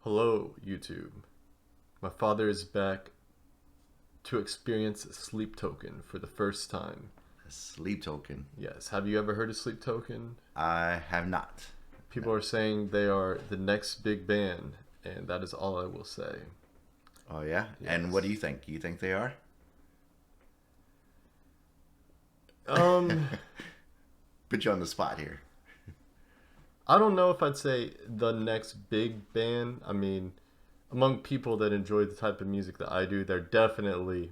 Hello, YouTube. My father is back to experience Sleep Token for the first time. A sleep token. Yes, have you ever heard of Sleep Token? I have not. People No. are saying they are the next big band, and that is all I will say. Oh yeah. And what do Yes. you think? You think they are? Um, Put you on the spot here. I don't know if I'd say the next big band. I mean, among people that enjoy the type of music that I do, they're definitely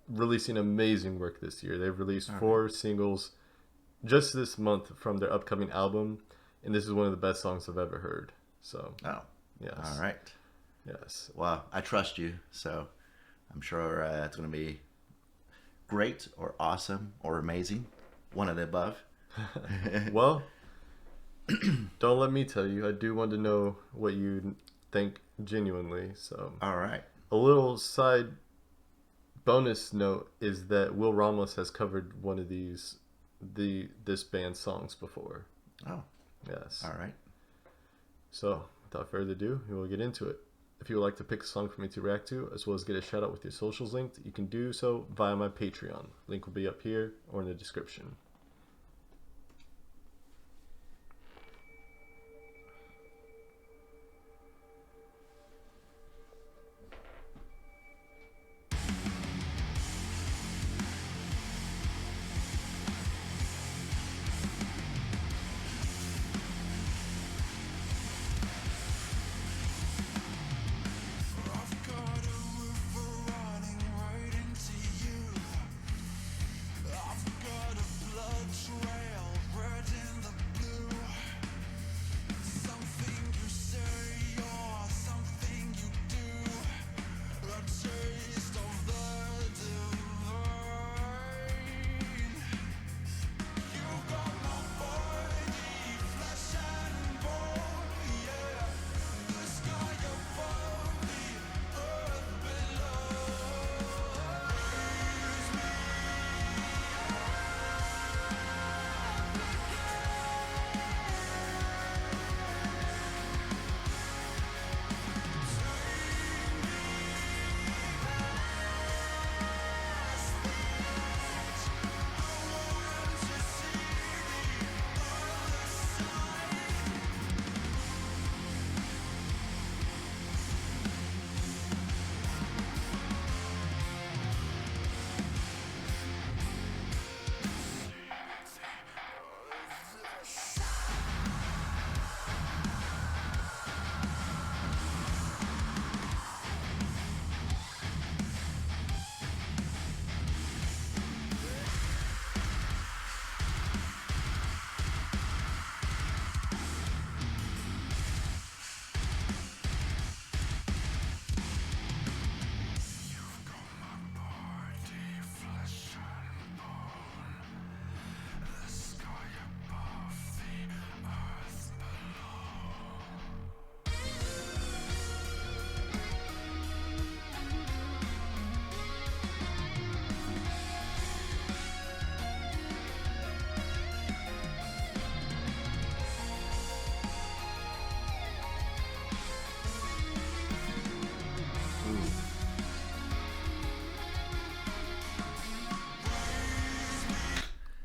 releasing amazing work this year. They've released All right. four singles just this month from their upcoming album, and this is one of the best songs I've ever heard. So, Oh. All yes, right. yes. Well, I trust you, so I'm sure it's going to be great or awesome or amazing, one of the above. Well, don't let me tell you. I do want to know what you think genuinely. So, All right. a little side bonus note is that Will Ramos has covered one of this band's songs before. Oh. Yes. All right. So, without further ado, we will get into it. If you would like to pick a song for me to react to, as well as get a shout out with your socials linked, you can do so via my Patreon. Link will be up here or in the description. I've got a river running right into you. I've got a blood trail red in the blue. Something you say or something you do. A taste of the divine. You got my body, flesh and bone, yeah. The sky above, the earth below.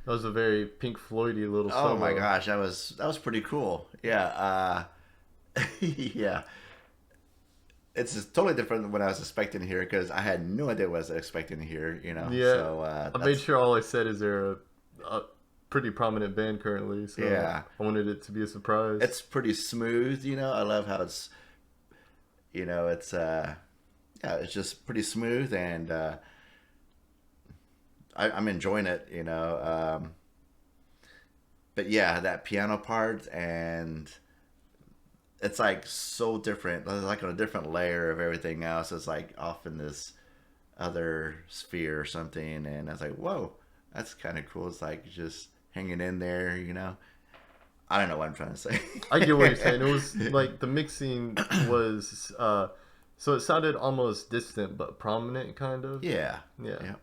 That was a very Pink Floydy little Oh my solo. gosh, that was pretty cool. Yeah. Yeah. It's just totally different than what I was expecting to hear because I had no idea what I was expecting to hear. Yeah, So I made that's sure all I said is they're a pretty prominent band currently, so yeah. I wanted it to be a surprise. It's pretty smooth. I love how it's it's yeah, it's just pretty smooth and I'm enjoying it. But yeah, that piano part and it's like so different. It's like on a different layer of everything else. It's like off in this other sphere or something, and I was like, whoa, that's kind of cool. It's like just hanging in there. I don't know what I'm trying to say. I get what you're saying. It was like the mixing was so it sounded almost distant but prominent, kind of. Yeah, Yeah, yeah.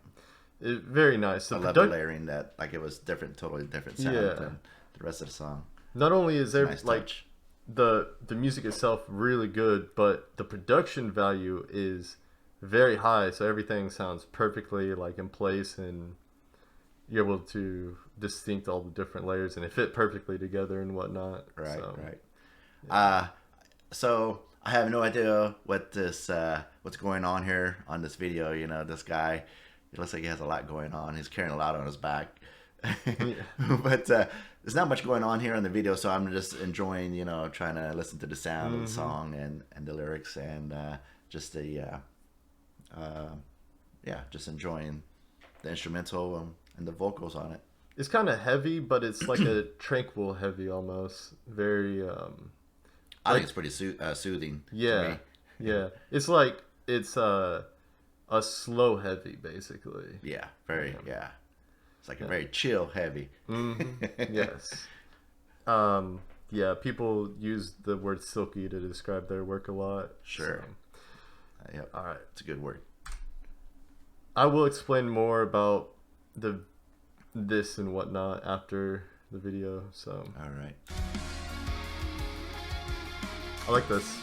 very nice. I The love the product, layering that like it was different, totally different sound yeah. than the rest of the song. Not only is It's a there nice like touch. the music itself really good, but the production value is very high. So everything sounds perfectly like in place, and you're able to distinct all the different layers, and it fit perfectly together and whatnot. Right, So, right. yeah. So I have no idea what's going on here on this video. You know, this guy, it looks like he has a lot going on. He's carrying a lot on his back, Yeah. but there's not much going on here in the video. So I'm just enjoying, you know, trying to listen to the sound of the song and the lyrics and just just enjoying the instrumental and the vocals on it. It's kind of heavy, but it's like a tranquil heavy almost. Very I think it's pretty soothing to yeah, me. yeah. It's like it's a slow heavy basically. Yeah, very, yeah. It's like a very chill heavy. Yes. Yeah, people use the word silky to describe their work a lot. Sure. So, Yep. all right. It's a good word. I will explain more about this and whatnot after the video. So All right. I like this.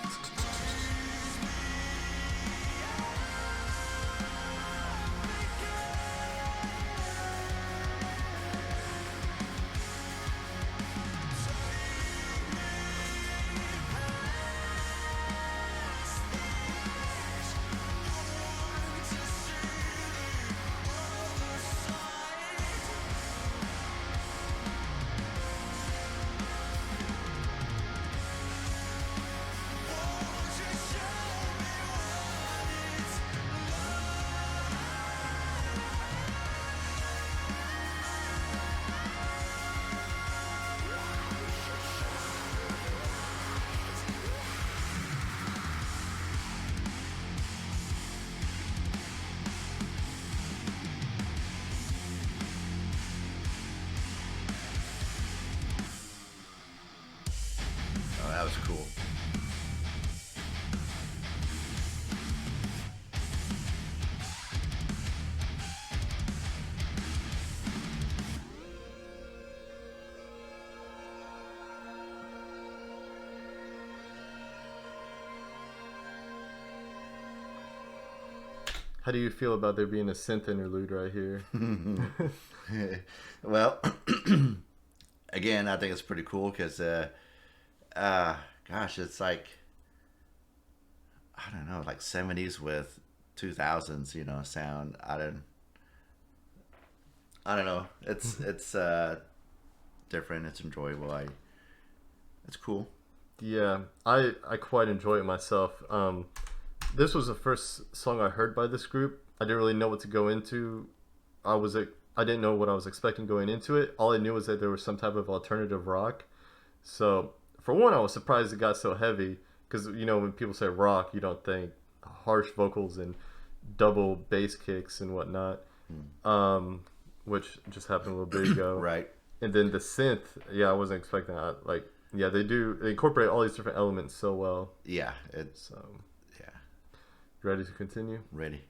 Oh, that was cool. How do you feel about there being a synth interlude right here? Well, again, I think it's pretty cool because, gosh, it's like, I don't know, like 70s with 2000s, you know, sound. I don't know. It's different. It's enjoyable. It's cool. Yeah, I quite enjoy it myself. This was the first song I heard by this group. I didn't really know what to go into. I didn't know what I was expecting going into it. All I knew was that there was some type of alternative rock. So for one, I was surprised it got so heavy because you know when people say rock, you don't think harsh vocals and double bass kicks and whatnot, which just happened a little bit ago. Right. And then the synth, yeah, I wasn't expecting that. Like, yeah, they incorporate all these different elements so well. Yeah. It's, So, yeah. ready to continue? Ready.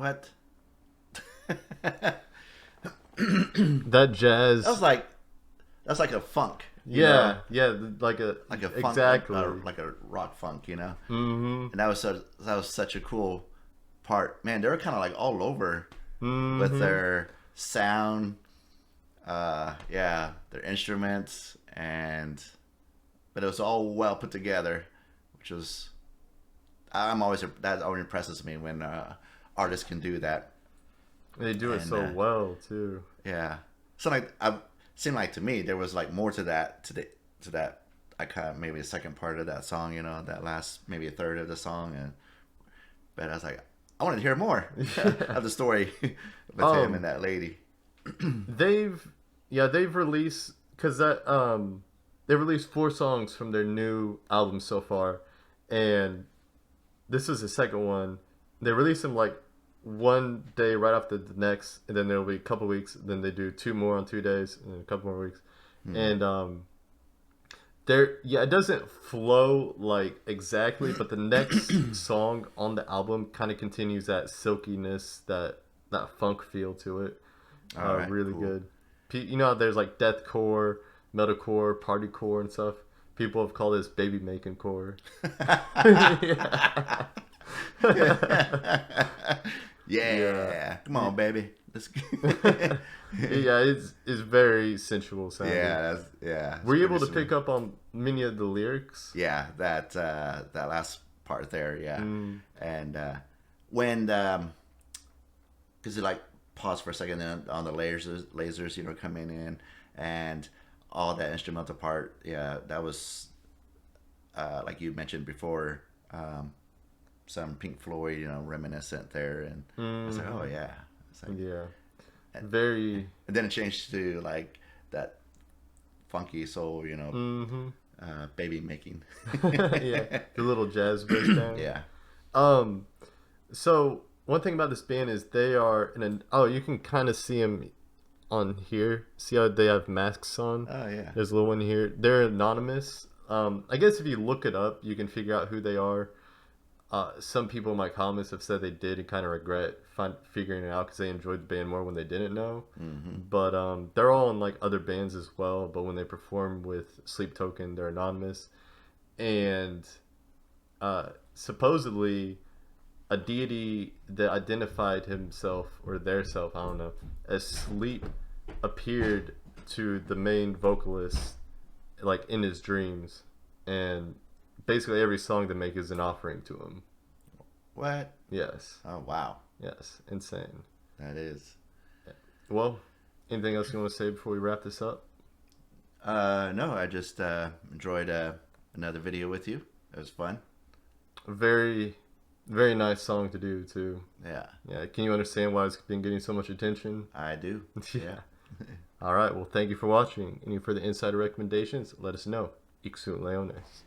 What? That jazz. That's like a funk. You Yeah, know? yeah, like a Funk, exactly. like a rock funk, you know. Mm-hmm. And that was such a cool part. Man, they were kind of like all over Mm-hmm. with their sound, yeah, their instruments, but it was all well put together, which was that always impresses me when artists can do that. They do it And, so well too. Yeah, so like I seemed like to me there was like more to that to that. I kind of maybe the second part of that song, you know, that last maybe a third of the song, but I was like, I wanted to hear more of the story with him and that lady. They've released because they released 4 songs from their new album so far, and this is the second one. They release them like one day right after the next, and then there'll be a couple weeks. Then they do 2 more on 2 days, and then a couple more weeks, and it doesn't flow like exactly, but the next song on the album kind of continues that silkiness, that funk feel to it. All right, Really cool. good. You know how there's like deathcore, metalcore, partycore, and stuff. People have called this baby making core. Yeah. Yeah. Come on, baby. Let's Yeah, it's very sensual sounding. yeah. Were you able to pick up on many of the lyrics? Yeah, that last part there, yeah. Mm. And when because it like pause for a second, then on the lasers, you know, coming in, and all that instrumental part, yeah, that was like you mentioned before, some Pink Floyd, you know, reminiscent there, and I was like, oh yeah, it's like, Yeah. Very. and then it changed to like that funky soul, you know, baby making. Yeah, the little jazz breakdown. Yeah. So one thing about this band is they are in an. Oh, you can kind of see them on here. See how they have masks on? Oh yeah. There's a little one here. They're anonymous. I guess if you look it up, you can figure out who they are. Some people in my comments have said they did and kind of regret figuring it out because they enjoyed the band more when they didn't know. But they're all in like other bands as well. But when they perform with Sleep Token, they're anonymous. And supposedly a deity that identified himself or their self, I don't know, as Sleep appeared to the main vocalist like in his dreams, and basically every song they make is an offering to him. What? Yes. Oh wow. Yes. Insane. That is. Well, anything else you want to say before we wrap this up? No, I just enjoyed another video with you. It was fun. Very, very nice song to do too. Yeah, Yeah. Can you understand why it's been getting so much attention? I do. Yeah. All right. Well, thank you for watching. Any further insider recommendations, let us know. Ixu Leones.